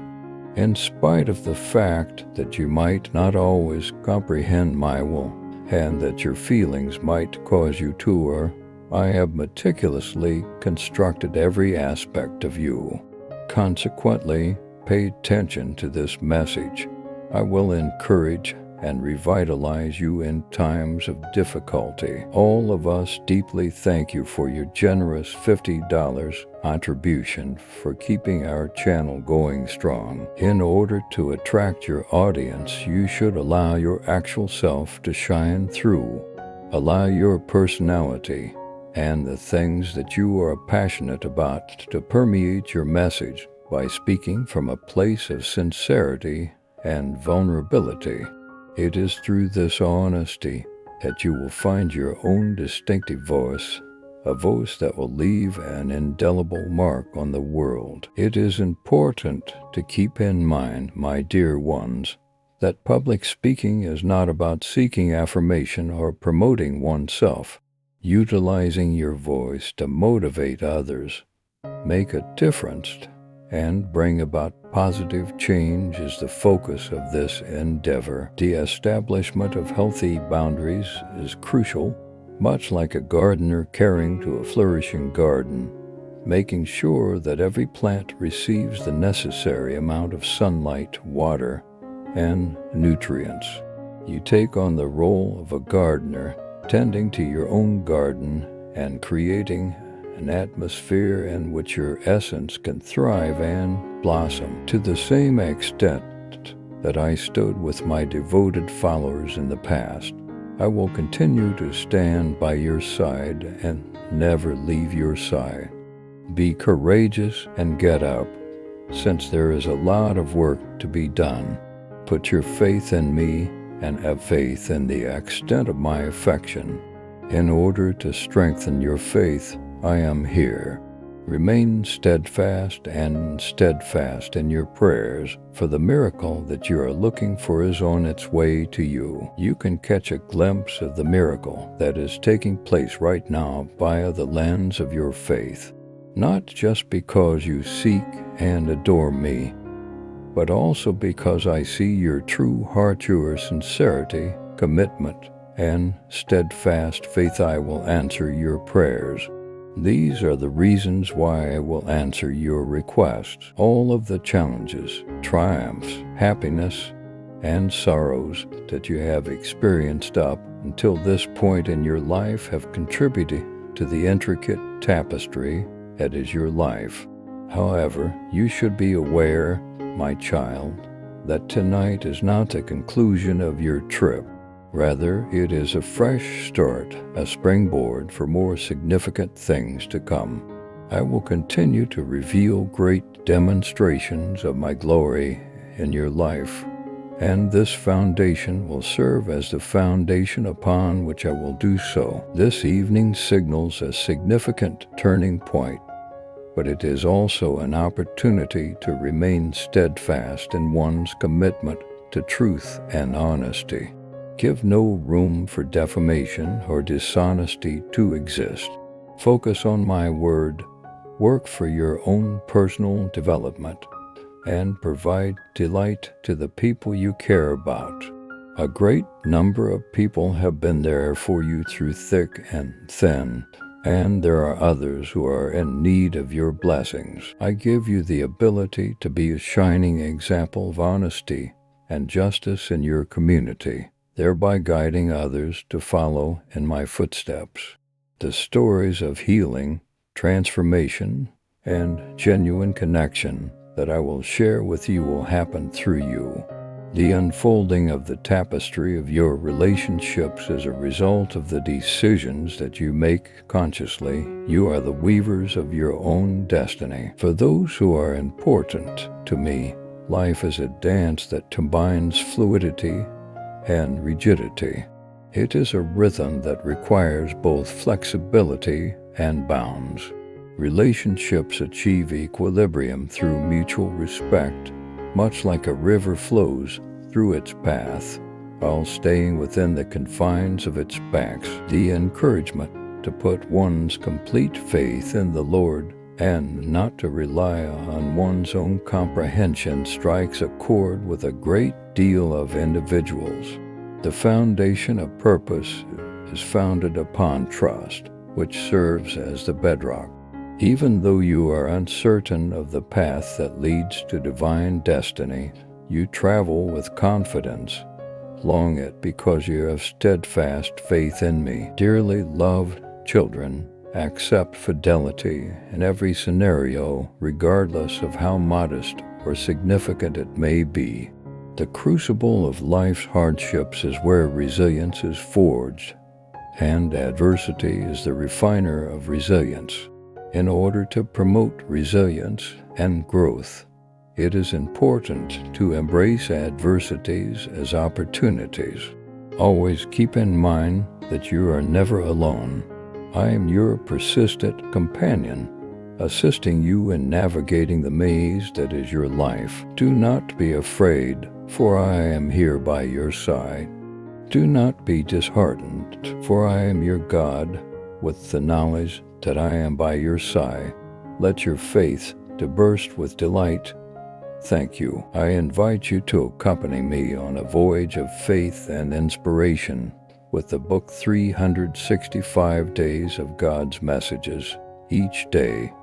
In spite of the fact that you might not always comprehend my will and that your feelings might cause you to err, I have meticulously constructed every aspect of you. Consequently, pay attention to this message. I will encourage and revitalize you in times of difficulty. All of us deeply thank you for your generous $50 contribution for keeping our channel going strong. In order to attract your audience, you should allow your actual self to shine through. Allow your personality and the things that you are passionate about to permeate your message by speaking from a place of sincerity and vulnerability. It is through this honesty that you will find your own distinctive voice, a voice that will leave an indelible mark on the world. It is important to keep in mind, my dear ones, that public speaking is not about seeking affirmation or promoting oneself. Utilizing your voice to motivate others, make a difference, and bring about positive change is the focus of this endeavor. The establishment of healthy boundaries is crucial, much like a gardener caring to a flourishing garden, making sure that every plant receives the necessary amount of sunlight, water, and nutrients. You take on the role of a gardener, tending to your own garden and creating an atmosphere in which your essence can thrive and blossom. To the same extent that I stood with my devoted followers in the past, I will continue to stand by your side and never leave your side. Be courageous and get up, since there is a lot of work to be done. Put your faith in me and have faith in the extent of my affection. In order to strengthen your faith, I am here. Remain steadfast and steadfast in your prayers, for the miracle that you are looking for is on its way to you. You can catch a glimpse of the miracle that is taking place right now via the lens of your faith, not just because you seek and adore me, but also because I see your true heart, your sincerity, commitment, and steadfast faith. I will answer your prayers. These are the reasons why I will answer your requests. All of the challenges, triumphs, happiness, and sorrows that you have experienced up until this point in your life have contributed to the intricate tapestry that is your life. However, you should be aware, my child, that tonight is not the conclusion of your trip. Rather, it is a fresh start, a springboard for more significant things to come. I will continue to reveal great demonstrations of my glory in your life, and this foundation will serve as the foundation upon which I will do so. This evening signals a significant turning point, but it is also an opportunity to remain steadfast in one's commitment to truth and honesty. Give no room for defamation or dishonesty to exist. Focus on my word, work for your own personal development, and provide delight to the people you care about. A great number of people have been there for you through thick and thin, and there are others who are in need of your blessings. I give you the ability to be a shining example of honesty and justice in your community, thereby guiding others to follow in my footsteps. The stories of healing, transformation, and genuine connection that I will share with you will happen through you. The unfolding of the tapestry of your relationships is a result of the decisions that you make consciously. You are the weavers of your own destiny. For those who are important to me, life is a dance that combines fluidity and rigidity. It is a rhythm that requires both flexibility and bounds. Relationships achieve equilibrium through mutual respect, much like a river flows through its path, while staying within the confines of its banks. The encouragement to put one's complete faith in the Lord and not to rely on one's own comprehension strikes a chord with a great deal of individuals. The foundation of purpose is founded upon trust, which serves as the bedrock. Even though you are uncertain of the path that leads to divine destiny, you travel with confidence, long it because you have steadfast faith in me. Dearly loved children, accept fidelity in every scenario, regardless of how modest or significant it may be. The crucible of life's hardships is where resilience is forged, and adversity is the refiner of resilience. In order to promote resilience and growth, it is important to embrace adversities as opportunities. Always keep in mind that you are never alone. I am your persistent companion, assisting you in navigating the maze that is your life. Do not be afraid, for I am here by your side. Do not be disheartened, for I am your God, with the knowledge that I am by your side. Let your faith to burst with delight. Thank you. I invite you to accompany me on a voyage of faith and inspiration with the book 365 Days of God's Messages. Each day,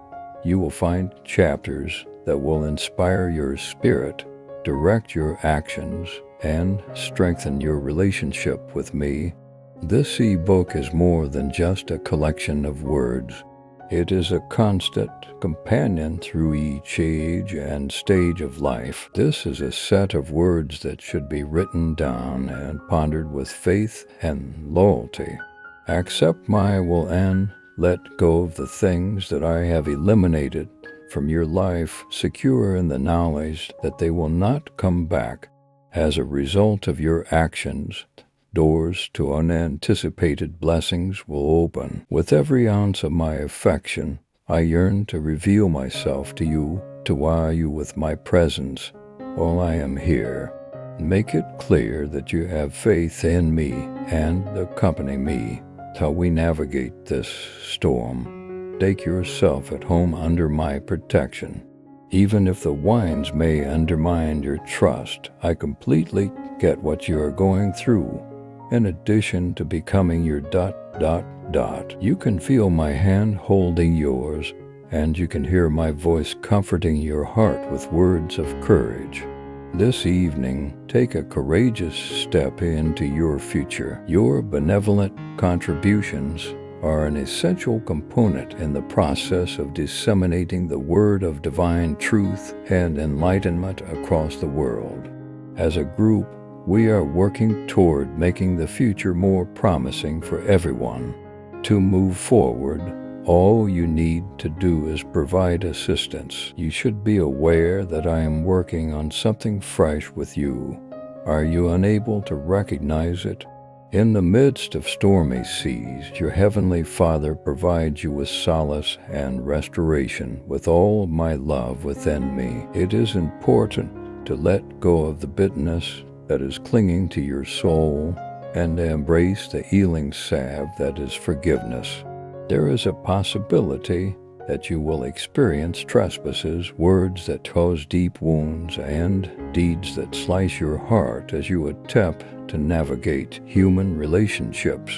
you will find chapters that will inspire your spirit, direct your actions, and strengthen your relationship with me. This e-book is more than just a collection of words. It is a constant companion through each age and stage of life. This is a set of words that should be written down and pondered with faith and loyalty. Accept my will and Let go of the things that I have eliminated from your life, secure in the knowledge that they will not come back. As a result of your actions, doors to unanticipated blessings will open. With every ounce of my affection, I yearn to reveal myself to you, to wow you with my presence while I am here. Make it clear that you have faith in me and accompany me till we navigate this storm. Take yourself at home under my protection. Even if the winds may undermine your trust, I completely get what you are going through. In addition to becoming your ... You can feel my hand holding yours, and you can hear my voice comforting your heart with words of courage. This evening, take a courageous step into your future. Your benevolent contributions are an essential component in the process of disseminating the word of divine truth and enlightenment across the world. As a group, we are working toward making the future more promising for everyone. To move forward, all you need to do is provide assistance. You should be aware that I am working on something fresh with you. Are you unable to recognize it? In the midst of stormy seas, your Heavenly Father provides you with solace and restoration with all of my love within me. It is important to let go of the bitterness that is clinging to your soul and embrace the healing salve that is forgiveness. There is a possibility that you will experience trespasses, words that cause deep wounds, and deeds that slice your heart as you attempt to navigate human relationships.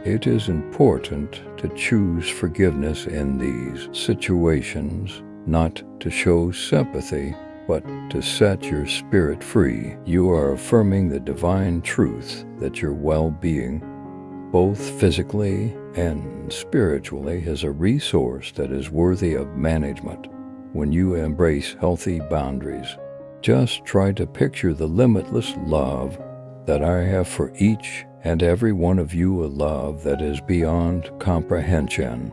It is important to choose forgiveness in these situations, not to show sympathy, but to set your spirit free. You are affirming the divine truth that your well-being, both physically and spiritually, is a resource that is worthy of management. When you embrace healthy boundaries, just try to picture the limitless love that I have for each and every one of you, a love that is beyond comprehension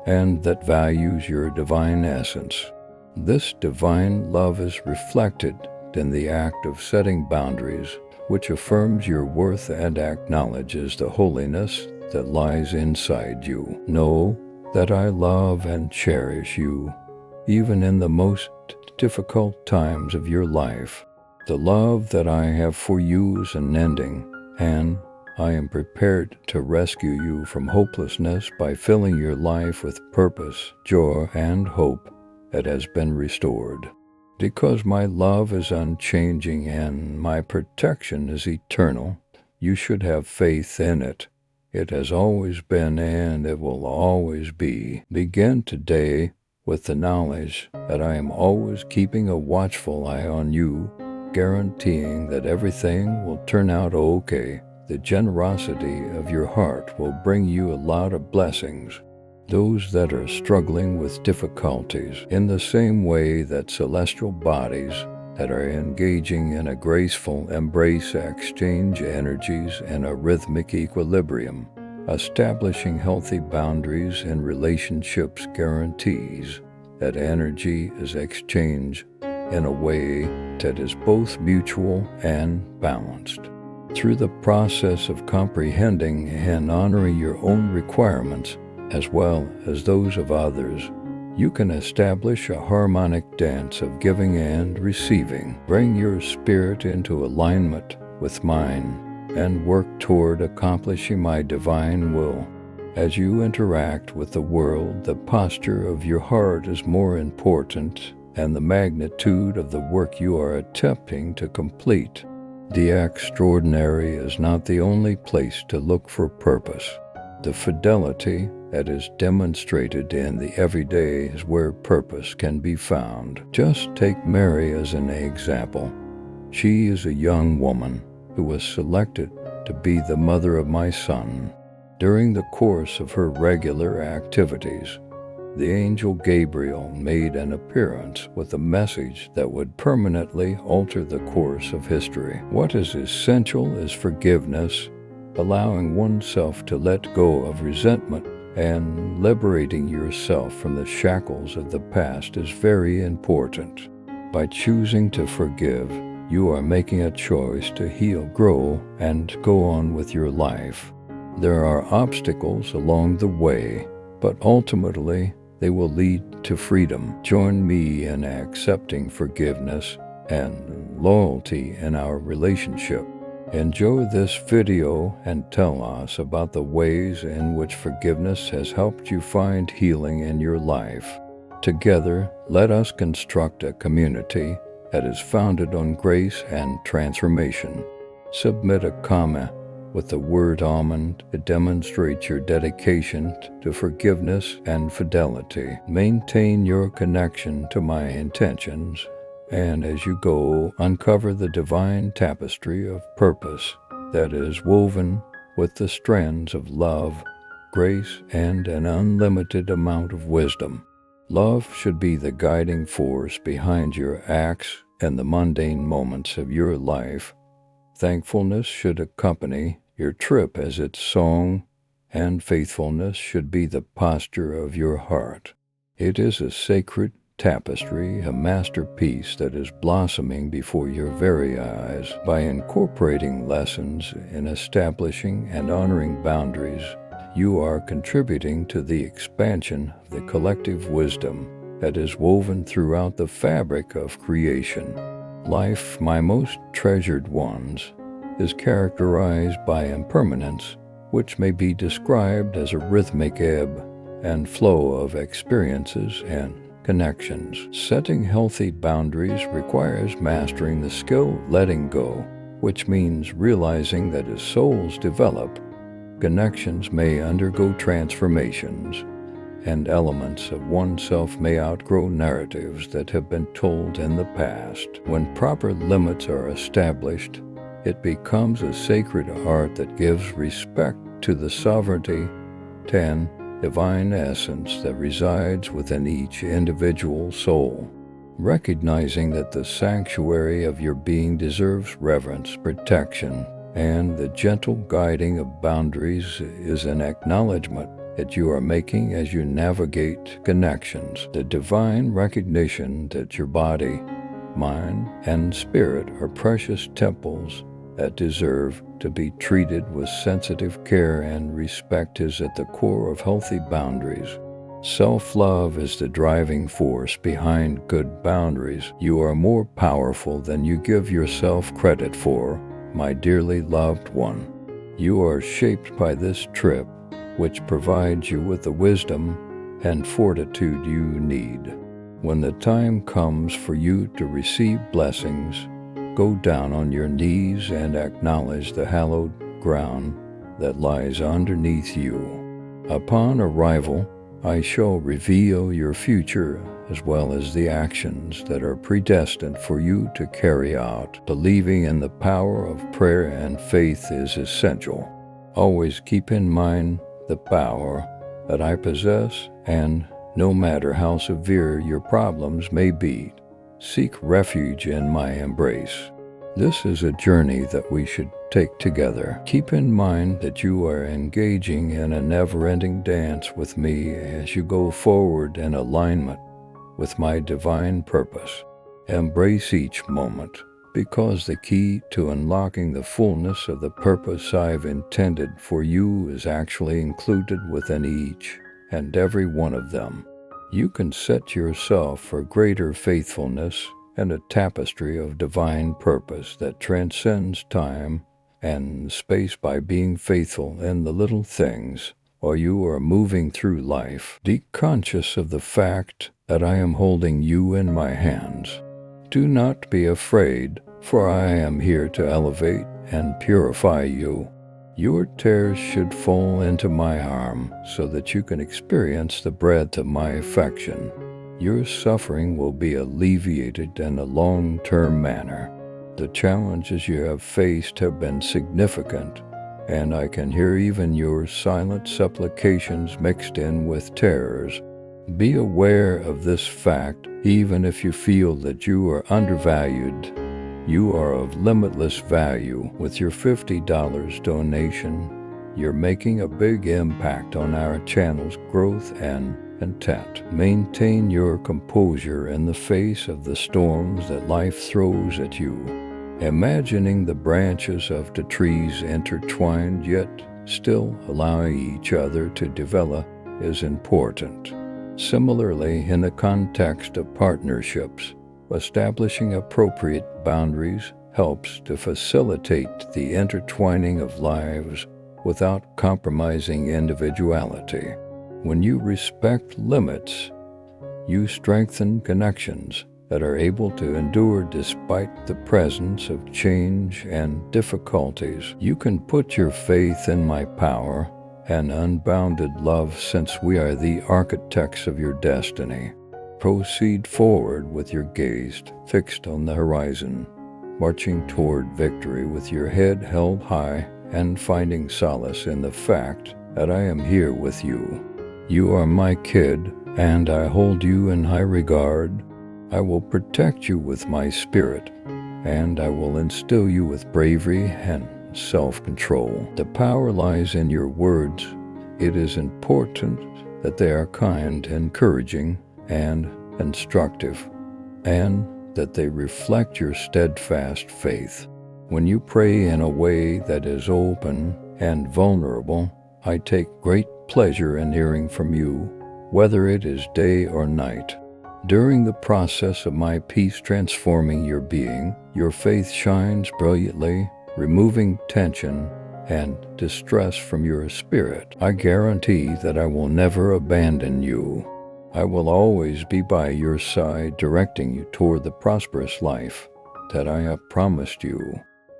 and that values your divine essence. This divine love is reflected in the act of setting boundaries, which affirms your worth and acknowledges the holiness that lies inside you. Know that I love and cherish you, even in the most difficult times of your life. The love that I have for you is unending, and I am prepared to rescue you from hopelessness by filling your life with purpose, joy, and hope that has been restored. Because my love is unchanging and my protection is eternal, you should have faith in it. It has always been and it will always be. Begin today with the knowledge that I am always keeping a watchful eye on you, guaranteeing that everything will turn out okay. The generosity of your heart will bring you a lot of blessings. Those that are struggling with difficulties, in the same way that celestial bodies that are engaging in a graceful embrace exchange energies in a rhythmic equilibrium. Establishing healthy boundaries in relationships guarantees that energy is exchanged in a way that is both mutual and balanced. Through the process of comprehending and honoring your own requirements, as well as those of others, you can establish a harmonic dance of giving and receiving. Bring your spirit into alignment with mine and work toward accomplishing my divine will. As you interact with the world, the posture of your heart is more important and the magnitude of the work you are attempting to complete. The extraordinary is not the only place to look for purpose. The fidelity that is demonstrated in the everyday is where purpose can be found. Just take Mary as an example. She is a young woman who was selected to be the mother of my son. During the course of her regular activities, the angel Gabriel made an appearance with a message that would permanently alter the course of history. What is essential is forgiveness, allowing oneself to let go of resentment and liberating yourself from the shackles of the past is very important. By choosing to forgive, you are making a choice to heal, grow, and go on with your life. There are obstacles along the way, but ultimately they will lead to freedom. Join me in accepting forgiveness and loyalty in our relationship. Enjoy this video and tell us about the ways in which forgiveness has helped you find healing in your life. Together, let us construct a community that is founded on grace and transformation. Submit a comment with the word almond. It demonstrates your dedication to forgiveness and fidelity. Maintain your connection to my intentions, and as you go, uncover the divine tapestry of purpose that is woven with the strands of love, grace, and an unlimited amount of wisdom. Love should be the guiding force behind your acts and the mundane moments of your life. Thankfulness should accompany your trip as its song, and faithfulness should be the posture of your heart. It is a sacred tapestry, a masterpiece that is blossoming before your very eyes. By incorporating lessons in establishing and honoring boundaries, you are contributing to the expansion of the collective wisdom that is woven throughout the fabric of creation. Life, my most treasured ones, is characterized by impermanence, which may be described as a rhythmic ebb and flow of experiences and connections. Setting healthy boundaries requires mastering the skill of letting go, which means realizing that as souls develop, connections may undergo transformations, and elements of oneself may outgrow narratives that have been told in the past. When proper limits are established, it becomes a sacred art that gives respect to the sovereignty, divine essence that resides within each individual soul. Recognizing that the sanctuary of your being deserves reverence, protection, and the gentle guiding of boundaries is an acknowledgement that you are making as you navigate connections. The divine recognition that your body, mind, and spirit are precious temples that deserve to be treated with sensitive care and respect is at the core of healthy boundaries. Self-love is the driving force behind good boundaries. You are more powerful than you give yourself credit for, my dearly loved one. You are shaped by this trip, which provides you with the wisdom and fortitude you need. When the time comes for you to receive blessings, go down on your knees and acknowledge the hallowed ground that lies underneath you. Upon arrival, I shall reveal your future as well as the actions that are predestined for you to carry out. Believing in the power of prayer and faith is essential. Always keep in mind the power that I possess, and no matter how severe your problems may be, seek refuge in my embrace. This is a journey that we should take together. Keep in mind that you are engaging in a never-ending dance with me as you go forward in alignment with my divine purpose. Embrace each moment, because the key to unlocking the fullness of the purpose I've intended for you is actually included within each and every one of them. You can set yourself for greater faithfulness and a tapestry of divine purpose that transcends time and space by being faithful in the little things, or you are moving through life, deep conscious of the fact that I am holding you in my hands. Do not be afraid, for I am here to elevate and purify you. Your tears should fall into my arm so that you can experience the breadth of my affection. Your suffering will be alleviated in a long-term manner. The challenges you have faced have been significant, and I can hear even your silent supplications mixed in with terrors. Be aware of this fact, even if you feel that you are undervalued. You are of limitless value. With your $50 donation, You're making a big impact on our channel's growth and intent. Maintain your composure in the face of the storms that life throws at you. Imagining the branches of the trees intertwined yet still allowing each other to develop is important. Similarly, in the context of partnerships, establishing appropriate boundaries helps to facilitate the intertwining of lives without compromising individuality. When you respect limits, you strengthen connections that are able to endure despite the presence of change and difficulties. You can put your faith in my power and unbounded love, since we are the architects of your destiny. Proceed forward with your gaze fixed on the horizon, marching toward victory with your head held high and finding solace in the fact that I am here with you. You are my kid, and I hold you in high regard. I will protect you with my spirit, and I will instill you with bravery and self-control. The power lies in your words. It is important that they are kind, encouraging, and instructive, and that they reflect your steadfast faith. When you pray in a way that is open and vulnerable, I take great pleasure in hearing from you, whether it is day or night. During the process of my peace transforming your being, your faith shines brilliantly, removing tension and distress from your spirit. I guarantee that I will never abandon you. I will always be by your side, directing you toward the prosperous life that I have promised you.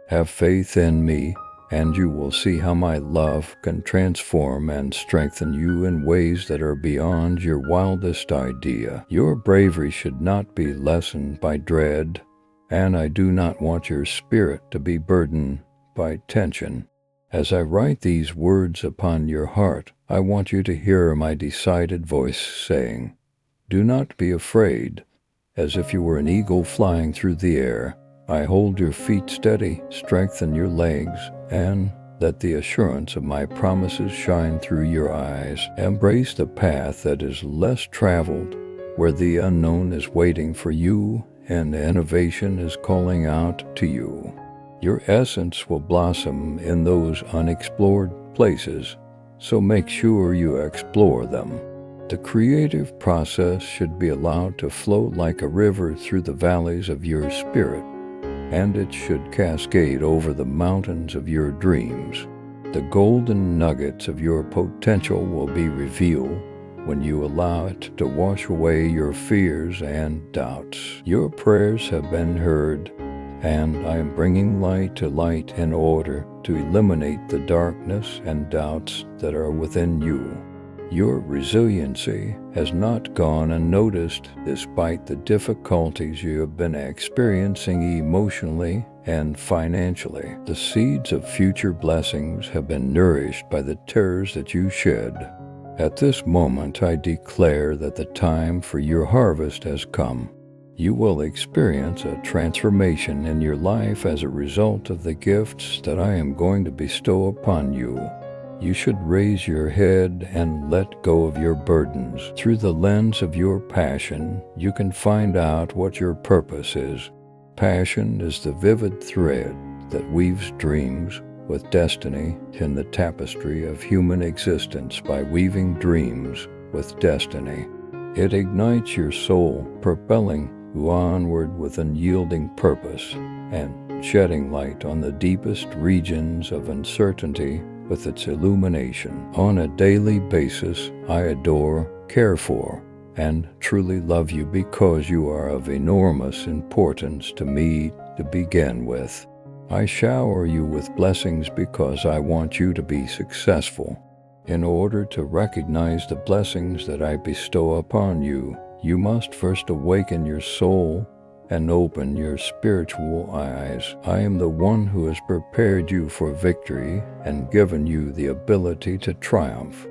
Have faith in me, and you will see how my love can transform and strengthen you in ways that are beyond your wildest idea. Your bravery should not be lessened by dread, and I do not want your spirit to be burdened by tension. As I write these words upon your heart, I want you to hear my decided voice saying, "Do not be afraid," as if you were an eagle flying through the air. I hold your feet steady, strengthen your legs, and let the assurance of my promises shine through your eyes. Embrace the path that is less traveled, where the unknown is waiting for you and innovation is calling out to you. Your essence will blossom in those unexplored places, so make sure you explore them. The creative process should be allowed to flow like a river through the valleys of your spirit, and it should cascade over the mountains of your dreams. The golden nuggets of your potential will be revealed when you allow it to wash away your fears and doubts. Your prayers have been heard, and I am bringing light to light in order to eliminate the darkness and doubts that are within you. Your resiliency has not gone unnoticed despite the difficulties you have been experiencing emotionally and financially. The seeds of future blessings have been nourished by the tears that you shed. At this moment, I declare that the time for your harvest has come. You will experience a transformation in your life as a result of the gifts that I am going to bestow upon you. You should raise your head and let go of your burdens. Through the lens of your passion, you can find out what your purpose is. Passion is the vivid thread that weaves dreams with destiny in the tapestry of human existence. By weaving dreams with destiny, it ignites your soul, propelling you onward with unyielding purpose and shedding light on the deepest regions of uncertainty with its illumination. On a daily basis, I adore, care for, and truly love you because you are of enormous importance to me to begin with. I shower you with blessings because I want you to be successful. In order to recognize the blessings that I bestow upon you, you must first awaken your soul and open your spiritual eyes. I am the one who has prepared you for victory and given you the ability to triumph.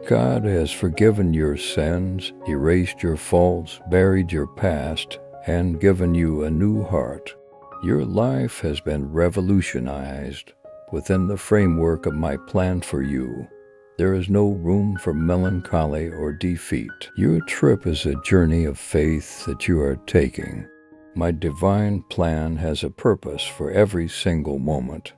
God has forgiven your sins, erased your faults, buried your past, and given you a new heart. Your life has been revolutionized, within the framework of my plan for you. There is no room for melancholy or defeat. Your trip is a journey of faith that you are taking. My divine plan has a purpose for every single moment,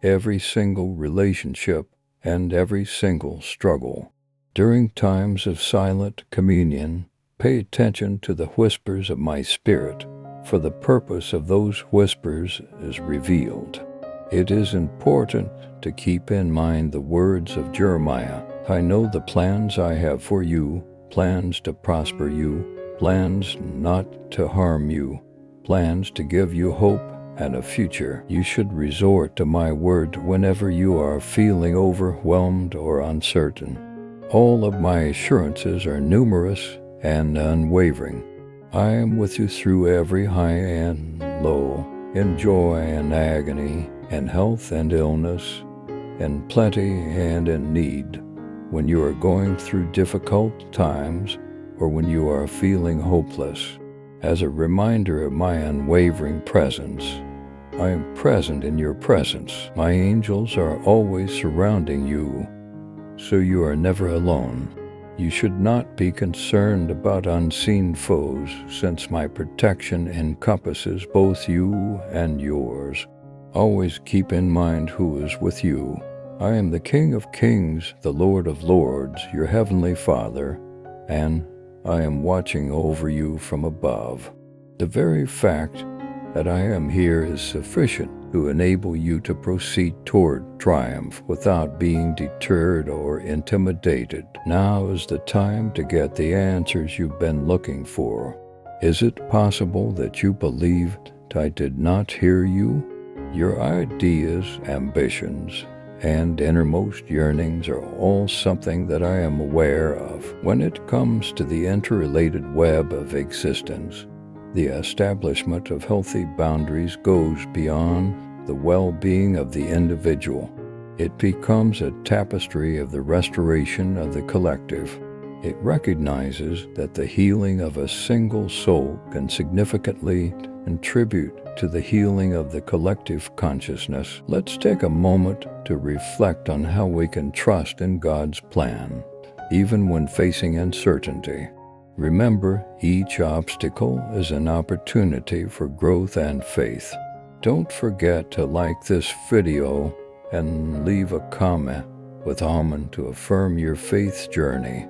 every single relationship, and every single struggle. During times of silent communion, pay attention to the whispers of my spirit, for the purpose of those whispers is revealed. It is important to keep in mind the words of Jeremiah. I know the plans I have for you, plans to prosper you, plans not to harm you, plans to give you hope and a future. You should resort to my word whenever you are feeling overwhelmed or uncertain. All of my assurances are numerous and unwavering. I am with you through every high and low, in joy and agony, in health and illness, in plenty and in need. When you are going through difficult times or when you are feeling hopeless, as a reminder of my unwavering presence, I am present in your presence. My angels are always surrounding you, so you are never alone. You should not be concerned about unseen foes, since my protection encompasses both you and yours. Always keep in mind who is with you. I am the King of Kings, the Lord of Lords, your Heavenly Father, and I am watching over you from above. The very fact that I am here is sufficient to enable you to proceed toward triumph without being deterred or intimidated. Now is the time to get the answers you've been looking for. Is it possible that you believed I did not hear you? Your ideas, ambitions, and innermost yearnings are all something that I am aware of. When it comes to the interrelated web of existence, the establishment of healthy boundaries goes beyond the well-being of the individual. It becomes a tapestry of the restoration of the collective. It recognizes that the healing of a single soul can significantly contribute to the healing of the collective consciousness. Let's take a moment to reflect on how we can trust in God's plan, even when facing uncertainty. Remember, each obstacle is an opportunity for growth and faith. Don't forget to like this video and leave a comment with almond to affirm your faith journey.